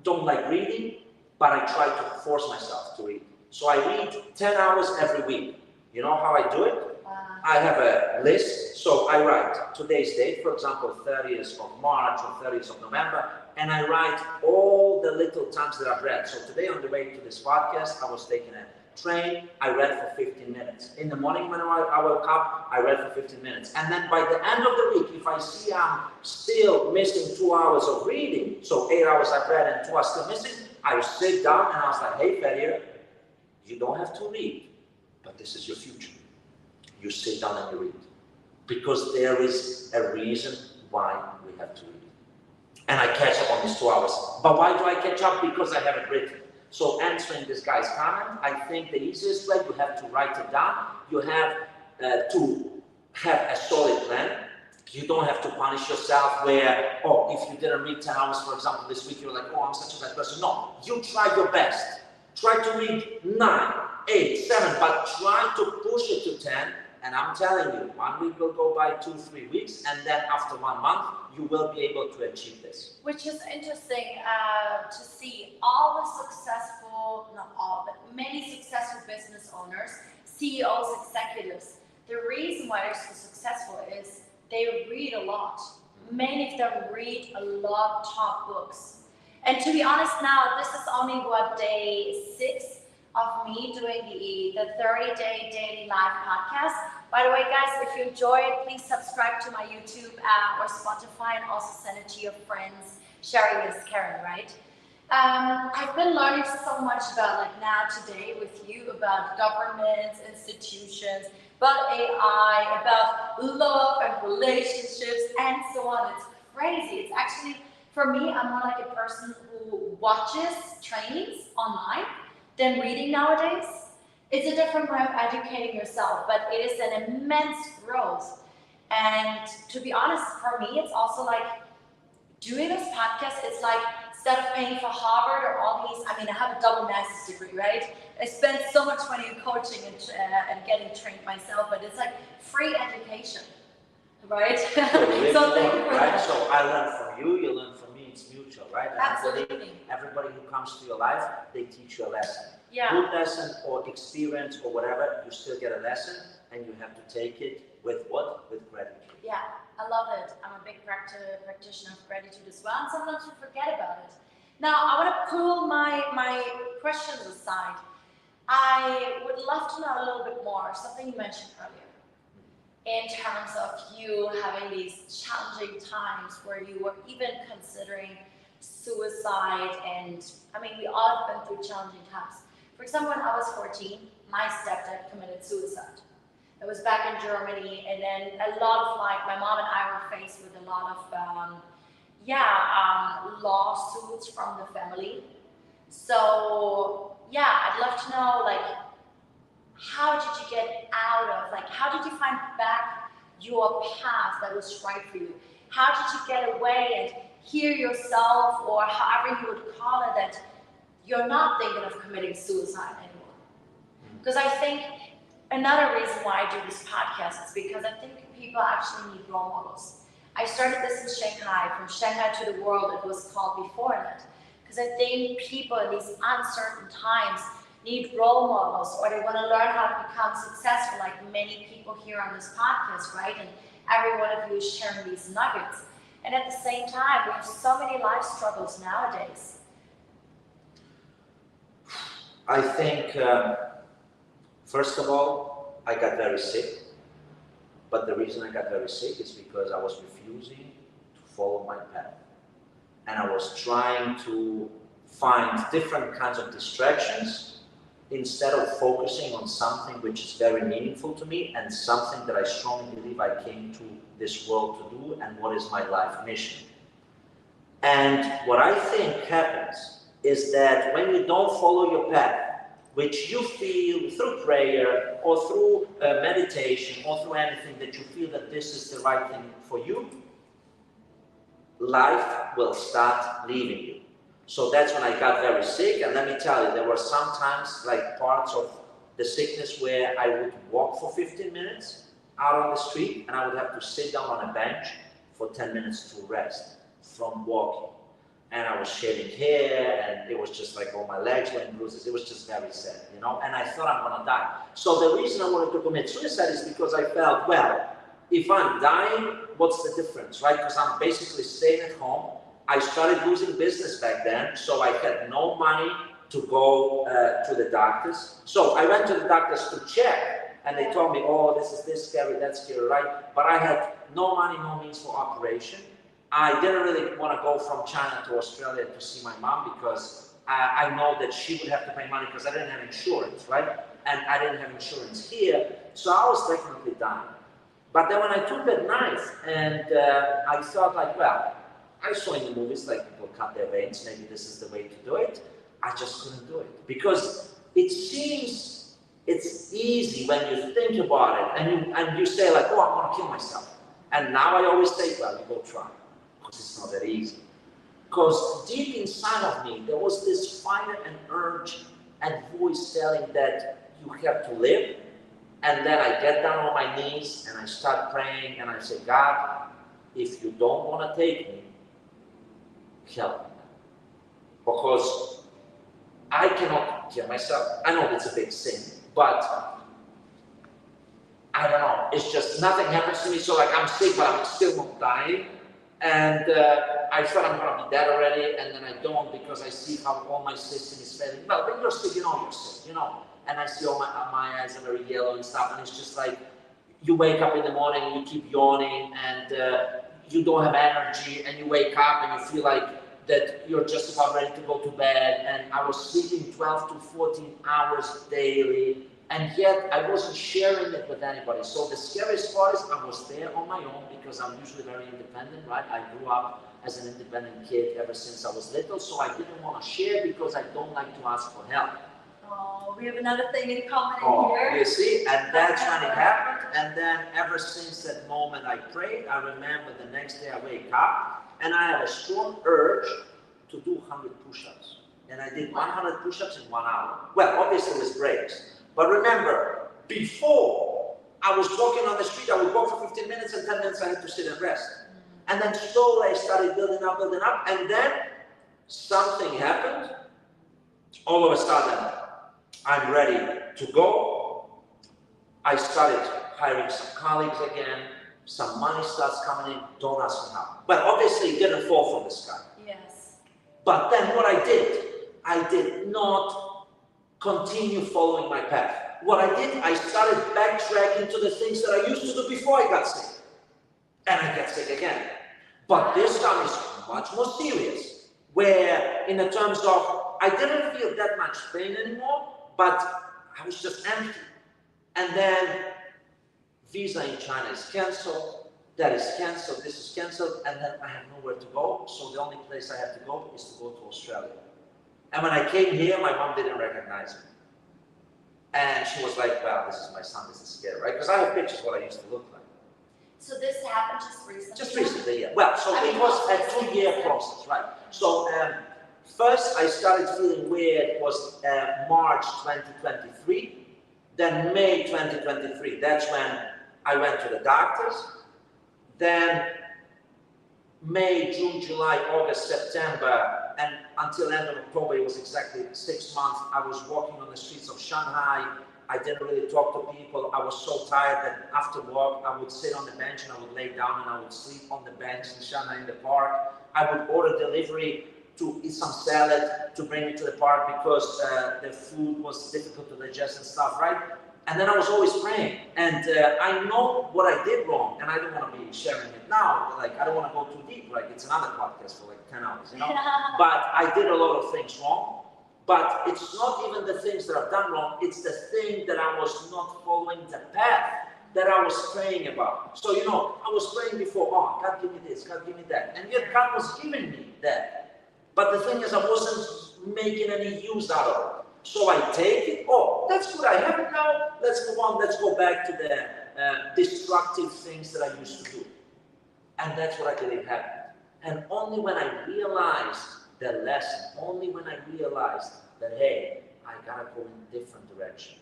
Speaker 2: don't like reading, but I try to force myself to read. So I read 10 hours every week. You know how I do it?
Speaker 1: Wow.
Speaker 2: I have a list, so I write today's date, for example, 30th of March or 30th of November, and I write all the little times that I've read. So today on the way to this podcast, I was taking a train, I read for 15 minutes. In the morning when I woke up, I read for 15 minutes. And then by the end of the week, if I see I'm still missing 2 hours of reading, so 8 hours I've read and 2 are still missing, I sit down and I was like, hey, Fedir, you don't have to read, but this is your future. You sit down and you read. Because there is a reason why we have to read. And I catch up on these 2 hours. But why do I catch up? Because I have it written. So answering this guy's comment, I think the easiest way, you have to write it down. You have to have a solid plan. You don't have to punish yourself where, oh, if you didn't read 10 hours, for example, this week, you're like, oh, I'm such a bad person. No, you try your best. Try to read 9, 8, 7, but try to push it to 10. And I'm telling you, 1 week will go by, 2, 3 weeks, and then after 1 month, you will be able to achieve this.
Speaker 1: Which is interesting to see all the successful, not all, but many successful business owners, CEOs, executives. The reason why they're so successful is they read a lot. Many of them read a lot of top books. And to be honest now, this is only day 6 of me doing the 30-day daily live podcast. By the way, guys, if you enjoy it, please subscribe to my YouTube or Spotify, and also send it to your friends. Sharing is caring, right? I've been learning so much about now today with you about governments, institutions, about AI, about love and relationships, and so on. It's crazy. It's actually, for me, I'm more like a person who watches trainings online than reading nowadays. It's a different way of educating yourself, but it is an immense growth. And to be honest, for me, it's also like doing this podcast, it's like instead of paying for Harvard or all these, I have a double master's degree, right? I spent so much money in coaching and getting trained myself, but it's like free education, right? So thank you for that.
Speaker 2: So I learn from you, you learn from me, it's mutual, right?
Speaker 1: Absolutely.
Speaker 2: Everybody who comes to your life, they teach you a lesson.
Speaker 1: Yeah.
Speaker 2: Good lesson or experience or whatever, you still get a lesson, and you have to take it with what? With gratitude.
Speaker 1: Yeah, I love it. I'm a big practitioner of gratitude as well, and sometimes you forget about it. Now, I want to pull my questions aside. I would love to know a little bit more, something you mentioned earlier, in terms of you having these challenging times where you were even considering suicide, and we all have been through challenging times. For example, when I was 14, my stepdad committed suicide. It was back in Germany, and then a lot of my mom and I were faced with a lot of, lawsuits from the family. So, I'd love to know, how did you get out of, how did you find back your path that was right for you? How did you get away and hear yourself, or however you would call it, that you're not thinking of committing suicide anymore? Because I think another reason why I do this podcast is because I think people actually need role models. I started this in Shanghai. From Shanghai to the world, it was called Before Net. Because I think people in these uncertain times need role models, or they want to learn how to become successful, like many people here on this podcast, right? And every one of you is sharing these nuggets. And at the same time, we have so many life struggles nowadays.
Speaker 2: I think, first of all, I got very sick. But the reason I got very sick is because I was refusing to follow my path. And I was trying to find different kinds of distractions instead of focusing on something which is very meaningful to me and something that I strongly believe I came to this world to do and what is my life mission. And what I think happens is that when you don't follow your path, which you feel through prayer or through meditation or through anything that you feel that this is the right thing for you, life will start leaving you. So that's when I got very sick, and let me tell you, there were sometimes like parts of the sickness where I would walk for 15 minutes out on the street and I would have to sit down on a bench for 10 minutes to rest from walking. And I was shedding hair, and it was just like all my legs were in bruises. It was just very sad, you know, and I thought I'm gonna die. So the reason I wanted to commit suicide is because I felt, well, if I'm dying, what's the difference, right? Because I'm basically staying at home. I started losing business back then, so I had no money to go to the doctors. So I went to the doctors to check, and they told me, oh, this scary, that's scary, right? But I had no money, no means for operation. I didn't really want to go from China to Australia to see my mom because I know that she would have to pay money because I didn't have insurance, right? And I didn't have insurance here, so I was definitely dying. But then when I took that knife and I thought like, well, I saw in the movies like people cut their veins, maybe this is the way to do it. I just couldn't do it because it seems it's easy when you think about it and you say like, oh, I'm going to kill myself. And now I always say, well, you go try. Because it's not that easy. Because deep inside of me, there was this fire and urge and voice telling that you have to live. And then I get down on my knees and I start praying and I say, God, if you don't want to take me, help me. Because I cannot kill myself. I know it's a big sin, but I don't know. It's just nothing happens to me. So like I'm sick, but I'm still not dying. And I thought I'm going to be dead already, and then I don't because I see how all my system is failing. Well, when you're sick, you know you're sick, you know. And I see all my eyes are very yellow and stuff, and it's just like you wake up in the morning, and you keep yawning, and you don't have energy, and you wake up and you feel like that you're just about ready to go to bed. And I was sleeping 12 to 14 hours daily. And yet I wasn't sharing it with anybody. So the scariest part is I was there on my own because I'm usually very independent, right? I grew up as an independent kid ever since I was little, so I didn't want to share because I don't like to ask for help.
Speaker 1: Oh, we have another thing in common here.
Speaker 2: You see, and that's when it happened. And then ever since that moment I prayed, I remember the next day I wake up and I had a strong urge to do 100 push-ups. And I did 100 push-ups in 1 hour. Well, obviously with breaks. But remember, before I was walking on the street, I would walk for 15 minutes and 10 minutes I had to sit and rest. And then slowly I started building up, and then something happened. All of a sudden, I'm ready to go. I started hiring some colleagues again, some money starts coming in, don't ask me how. But obviously it didn't fall from the sky.
Speaker 1: Yes.
Speaker 2: But then what I did not continue following my path. What I did, I started backtracking to the things that I used to do before I got sick. And I got sick again. But this time is much more serious, where in the terms of, I didn't feel that much pain anymore, but I was just empty. And then visa in China is cancelled, that is cancelled, this is cancelled, and then I have nowhere to go, so the only place I have to go is to go to Australia. And when I came here, my mom didn't recognize me. And she was like, well, this is my son, this is scary, right? Because I have pictures of what I used to look like.
Speaker 1: So this happened just recently?
Speaker 2: Just recently, yeah. Well, so it was a 2-year process, right? So first I started feeling weird was March 2023, then May 2023. That's when I went to the doctors. Then May, June, July, August, September, and until end of October, it was exactly 6 months. I was walking on the streets of Shanghai. I didn't really talk to people. I was so tired that after work, I would sit on the bench and I would lay down and I would sleep on the bench in Shanghai in the park. I would order delivery to eat some salad to bring me to the park because the food was difficult to digest and stuff, right? And then I was always praying. And I know what I did wrong, and I don't want to be sharing it now. Like, I don't want to go too deep. Like, it's another podcast for like 10 hours, you know? But I did a lot of things wrong. But it's not even the things that I've done wrong. It's the thing that I was not following the path that I was praying about. So, you know, I was praying before, oh, God, give me this, God, give me that. And yet God was giving me that. But the thing is, I wasn't making any use out of it. So I take it, oh, that's good, I have it now, let's move on, let's go back to the destructive things that I used to do. And that's what I believe happened. And only when I realized the lesson, only when I realized that, hey, I gotta go in a different direction.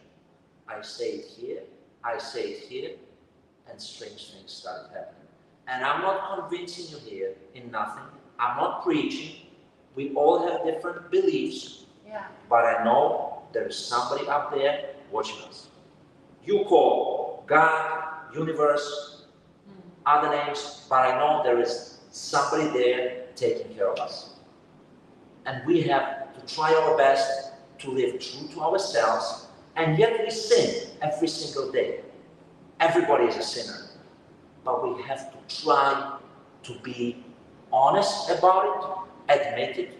Speaker 2: I say it here, I say it here, and strange things started happening. And I'm not convincing you here in nothing. I'm not preaching. We all have different beliefs.
Speaker 1: Yeah.
Speaker 2: But I know there is somebody up there watching us. You call God, universe, other names, but I know there is somebody there taking care of us. And we have to try our best to live true to ourselves, and yet we sin every single day. Everybody is a sinner. But we have to try to be honest about it, admit it,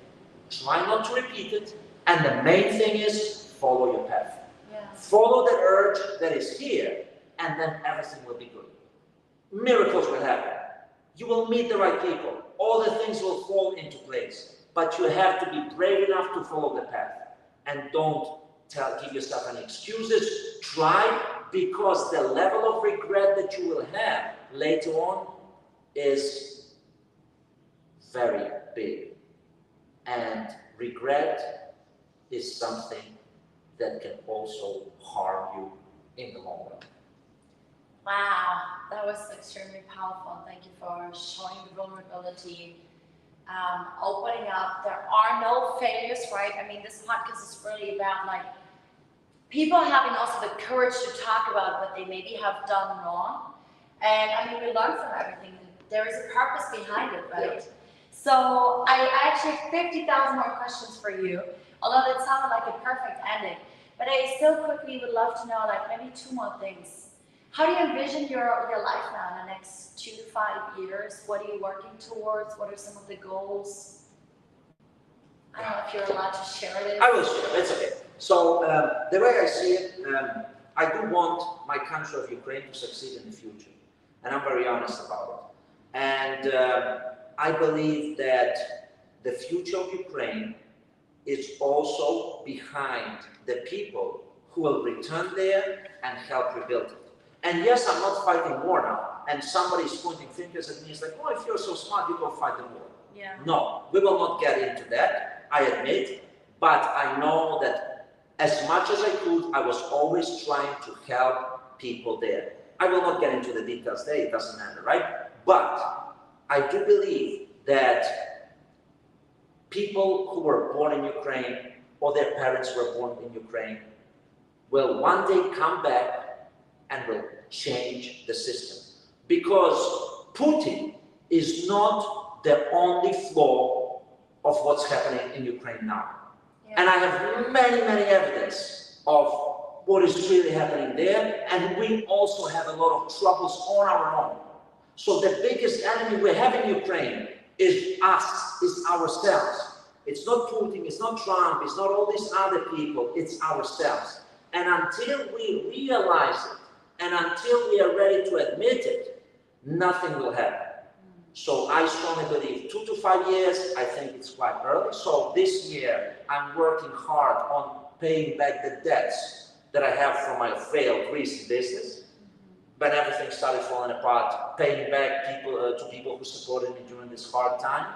Speaker 2: try not to repeat it, and the main thing is follow your path.
Speaker 1: Yeah.
Speaker 2: Follow the urge that is here, and then everything will be good. Miracles will happen. You will meet the right people. All the things will fall into place. But you have to be brave enough to follow the path. And don't give yourself any excuses. Try, because the level of regret that you will have later on is very big. And regret is something that can also harm you in the long run.
Speaker 1: Wow, that was extremely powerful. Thank you for showing the vulnerability, opening up. There are no failures, right? I mean, this podcast is really about like people having also the courage to talk about what they maybe have done wrong. And I mean, we learn from everything. There is a purpose behind it, right?
Speaker 2: Yes.
Speaker 1: So I actually have 50,000 more questions for you, although that sounded like a perfect ending. But I still quickly would love to know, like, maybe 2 more things. How do you envision your life now in the next 2 to 5 years? What are you working towards? What are some of the goals? I don't know if you're allowed to share this.
Speaker 2: I will share, that's okay. So the way I see it, I do want my country of Ukraine to succeed in the future. And I'm very honest about it. And I believe that the future of Ukraine is also behind the people who will return there and help rebuild it. And yes, I'm not fighting war now. And somebody is pointing fingers at me. It's like, oh, if you're so smart, you go fight the war.
Speaker 1: Yeah.
Speaker 2: No, we will not get into that, I admit. But I know that as much as I could, I was always trying to help people there. I will not get into the details there, it doesn't matter, right? But I do believe that people who were born in Ukraine or their parents were born in Ukraine will one day come back and will change the system. Because Putin is not the only flaw of what's happening in Ukraine now. Yeah. And I have many, many evidence of what is really happening there, and we also have a lot of troubles on our own. So the biggest enemy we have in Ukraine is us, is ourselves. It's not Putin, it's not Trump, it's not all these other people, it's ourselves. And until we realize it, and until we are ready to admit it, nothing will happen. So I strongly believe 2 to 5 years, I think it's quite early. So this year, I'm working hard on paying back the debts that I have from my failed recent business. When everything started falling apart, paying back to people who supported me during this hard time.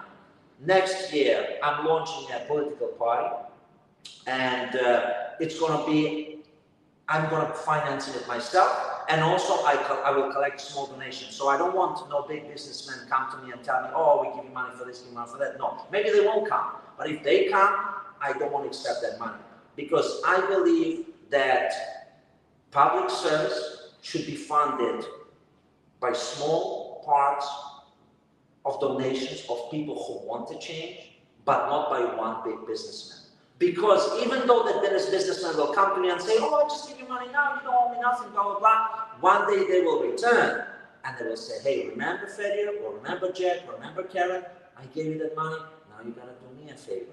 Speaker 2: Next year, I'm launching a political party, and it's going to be, I'm going to finance it myself, And also I will collect small donations. So I don't want no big businessmen come to me and tell me, oh, we give you money for this, give you money for that. No, maybe they won't come. But if they come, I don't want to accept that money. Because I believe that public service should be funded by small parts of donations of people who want to change, but not by one big businessman. Because even though that there is businessmen will come to me and say, oh, I'll just give you money now, you don't owe me nothing, blah, blah, blah. One day they will return and they will say, hey, remember Fedia, or remember Jack, or remember Karen, I gave you that money, now you gotta do me a favor.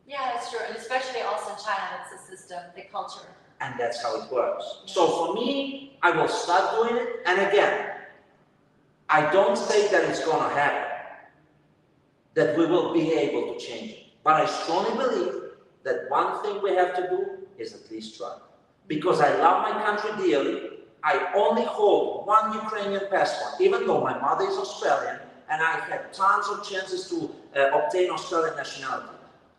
Speaker 1: Yeah, that's true, and especially also in China, that's the system, the culture.
Speaker 2: And that's how it works. Yeah. So for me, I will start doing it, and again, I don't say that it's gonna happen, that we will be able to change it. But I strongly believe that one thing we have to do is at least try. Because I love my country dearly, I only hold one Ukrainian passport, even though my mother is Australian, and I had tons of chances to obtain Australian nationality.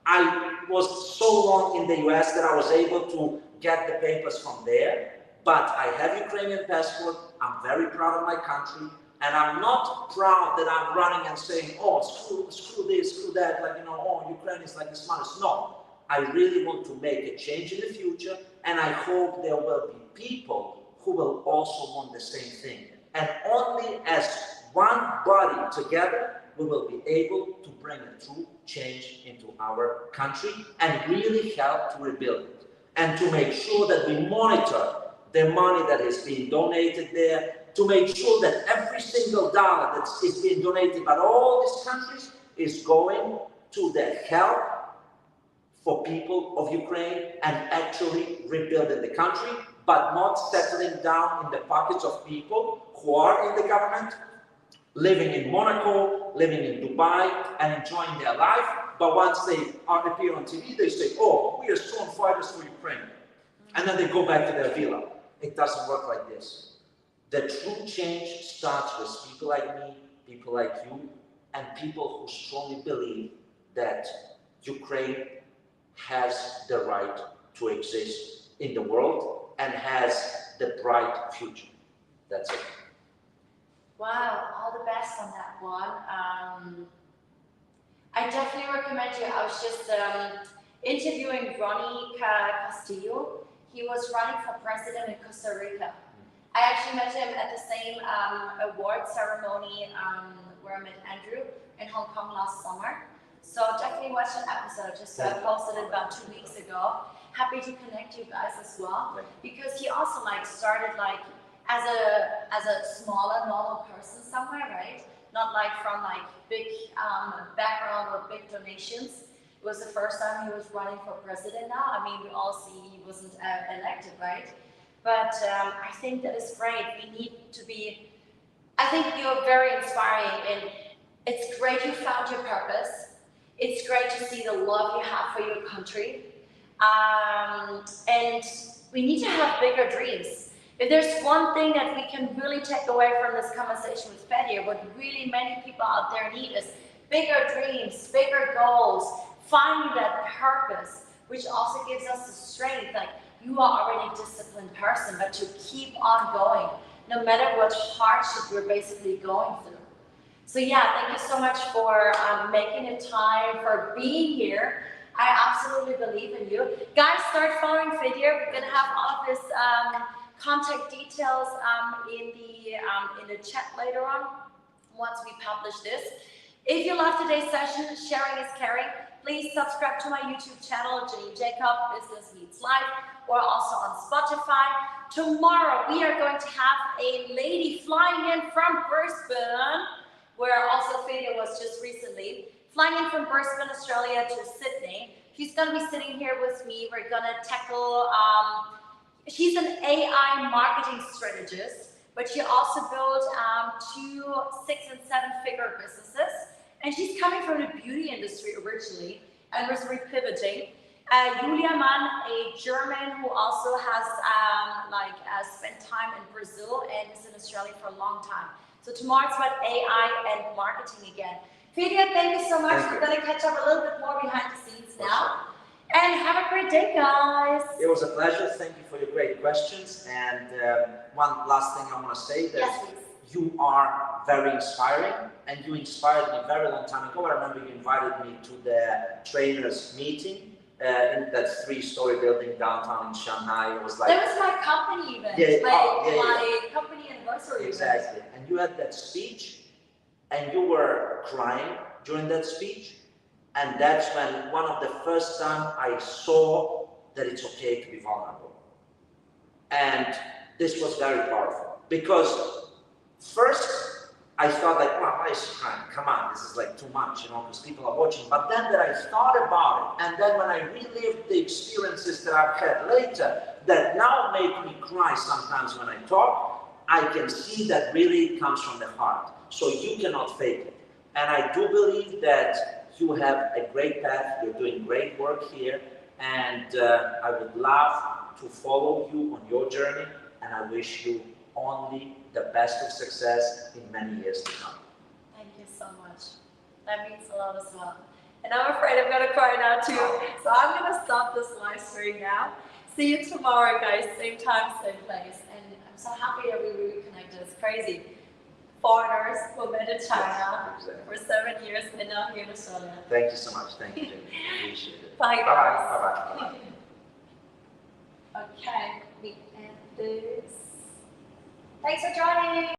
Speaker 2: I was so long in the US that I was able to get the papers from there, but I have Ukrainian passport, I'm very proud of my country, and I'm not proud that I'm running and saying, oh, screw this, screw that, like, you know, oh, Ukraine is like the smartest. No, I really want to make a change in the future, and I hope there will be people who will also want the same thing. And only as one body together, we will be able to bring a true change into our country and really help to rebuild it. And to make sure that we monitor the money that is being donated there, to make sure that every single dollar that is being donated by all these countries is going to the help for people of Ukraine and actually rebuilding the country, but not settling down in the pockets of people who are in the government, living in Monaco, living in Dubai, and enjoying their life. But once they appear on TV, they say, oh, we are strong fighters for Ukraine. And then they go back to their villa. It doesn't work like this. The true change starts with people like me, people like you, and people who strongly believe that Ukraine has the right to exist in the world and has the bright future. That's it.
Speaker 1: Wow, all the best on that one. I definitely recommend you. I was just interviewing Ronnie Castillo. He was running for president in Costa Rica. I actually met him at the same award ceremony where I met Andrew in Hong Kong last summer. So definitely watch an episode. Just posted it about 2 weeks ago. Happy to connect you guys as well, because he also started as a smaller normal person somewhere, right? Not from big background or big donations. It was the first time he was running for president now. I mean, we all see he wasn't elected, right? But I think that is great. We need to be, I think you're very inspiring, and it's great you found your purpose. It's great to see the love you have for your country. And we need to have bigger dreams. If there's one thing that we can really take away from this conversation with Fedia, what really many people out there need is bigger dreams, bigger goals, finding that purpose, which also gives us the strength. You are already a disciplined person, but to keep on going, no matter what hardship you're basically going through. So yeah, thank you so much for making the time, for being here. I absolutely believe in you. Guys, start following Fedia. We're gonna have all of this contact details in the chat later on, once we publish this. If you love today's session, sharing is caring. Please subscribe to my YouTube channel, Janine Jacob, Business Meets Life, or also on Spotify. Tomorrow, we are going to have a lady flying in from Brisbane, where also Fedia was just recently, flying in from Brisbane, Australia to Sydney. She's going to be sitting here with me. We're going to tackle, she's an AI marketing strategist, but she also built 2 6- and 7-figure businesses. And she's coming from the beauty industry originally and was repivoting. Julia Mann, a German who also has spent time in Brazil and is in Australia for a long time. So tomorrow it's about AI and marketing again. Fedia, thank you so much. We're going to catch up a little bit more behind the scenes now. And have a great day, guys.
Speaker 2: It was a pleasure. Thank you for your great questions. And one last thing I want to say that
Speaker 1: Yes, please.
Speaker 2: you are very inspiring, and you inspired me a very long time ago. I remember you invited me to the trainers meeting in that 3-story building downtown in Shanghai. It was like
Speaker 1: That was my company event.
Speaker 2: Yeah,
Speaker 1: my company anniversary
Speaker 2: exactly. And you had that speech, and you were crying during that speech. And that's when one of the first time I saw that it's okay to be vulnerable. And this was very powerful because first I thought like, wow, why is she crying? Come on, this is like too much, because people are watching. But then that I thought about it, and then when I relived the experiences that I've had later, that now make me cry sometimes when I talk, I can see that really comes from the heart. So you cannot fake it. And I do believe that you have a great path, you're doing great work here, and I would love to follow you on your journey, and I wish you only the best of success in many years to come.
Speaker 1: Thank you so much. That means a lot as well. And I'm afraid I'm going to cry now too, so I'm going to stop this live stream now. See you tomorrow, guys, same time, same place. And I'm so happy that we reconnected. It's crazy. Foreigners who met in China for 7 years and now here in Australia.
Speaker 2: Thank you so much. Thank you, Jenny. Appreciate it.
Speaker 1: Bye, guys.
Speaker 2: Bye-bye. Bye-bye.
Speaker 1: Okay, we end this. Thanks for joining.